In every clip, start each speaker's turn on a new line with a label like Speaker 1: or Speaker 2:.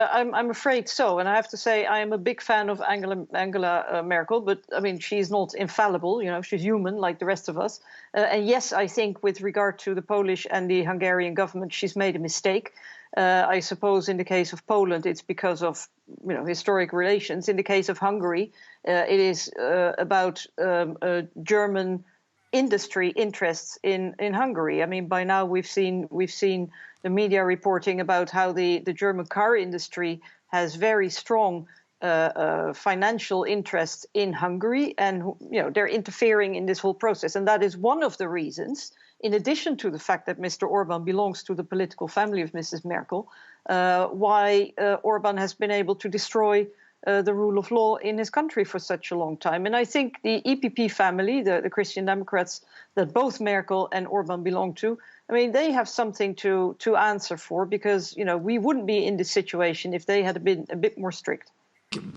Speaker 1: I'm afraid so, and I have to say I am a big fan of Angela Merkel, but I mean she's not infallible. You know, she's human like the rest of us. And yes, I think with regard to the Polish and the Hungarian government, she's made a mistake. I suppose in the case of Poland, it's because of historic relations. In the case of Hungary, it is about German industry interests in Hungary. I mean, by now we've seen the media reporting about how the German car industry has very strong financial interests in Hungary, and they're interfering in this whole process. And that is one of the reasons, in addition to the fact that Mr. Orban belongs to the political family of Mrs. Merkel, why Orban has been able to destroy the rule of law in his country for such a long time. And I think the EPP family, the Christian Democrats that both Merkel and Orban belong to, I mean, they have something to answer for, because, we wouldn't be in this situation if they had been a bit more strict.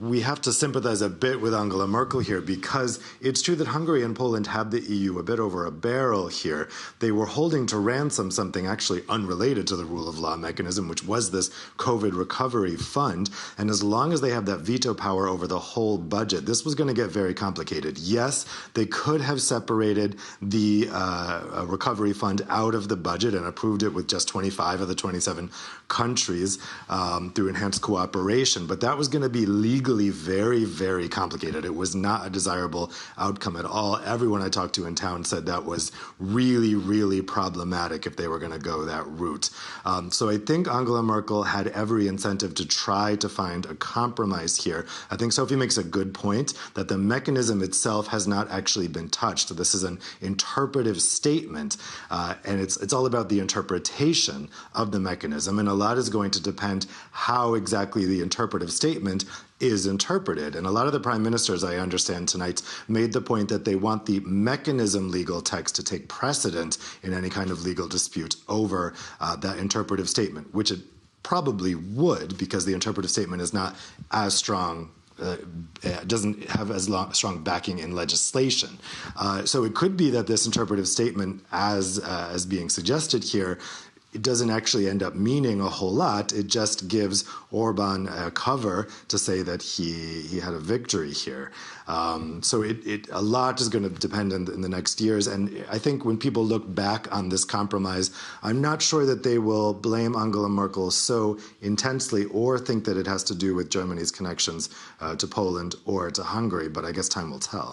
Speaker 2: We have to sympathize a bit with Angela Merkel here, because it's true that Hungary and Poland have the EU a bit over a barrel here. They were holding to ransom something actually unrelated to the rule of law mechanism, which was this COVID recovery fund. And as long as they have that veto power over the whole budget, this was going to get very complicated. Yes, they could have separated the recovery fund out of the budget and approved it with just 25 of the 27 countries through enhanced cooperation, but that was going to be legally very, very complicated. It was not a desirable outcome at all. Everyone I talked to in town said that was really, really problematic if they were going to go that route. So I think Angela Merkel had every incentive to try to find a compromise here. I think Sophie makes a good point that the mechanism itself has not actually been touched. This is an interpretive statement, and it's all about the interpretation of the mechanism, and a lot is going to depend how exactly the interpretive statement is interpreted. And a lot of the prime ministers, I understand tonight, made the point that they want the mechanism legal text to take precedent in any kind of legal dispute over that interpretive statement, which it probably would, because the interpretive statement is not as strong, doesn't have as strong backing in legislation. So it could be that this interpretive statement, as being suggested here, it doesn't actually end up meaning a whole lot. It just gives Orban a cover to say that he had a victory here. So a lot is going to depend in the next years. And I think when people look back on this compromise, I'm not sure that they will blame Angela Merkel so intensely or think that it has to do with Germany's connections to Poland or to Hungary. But I guess time will tell.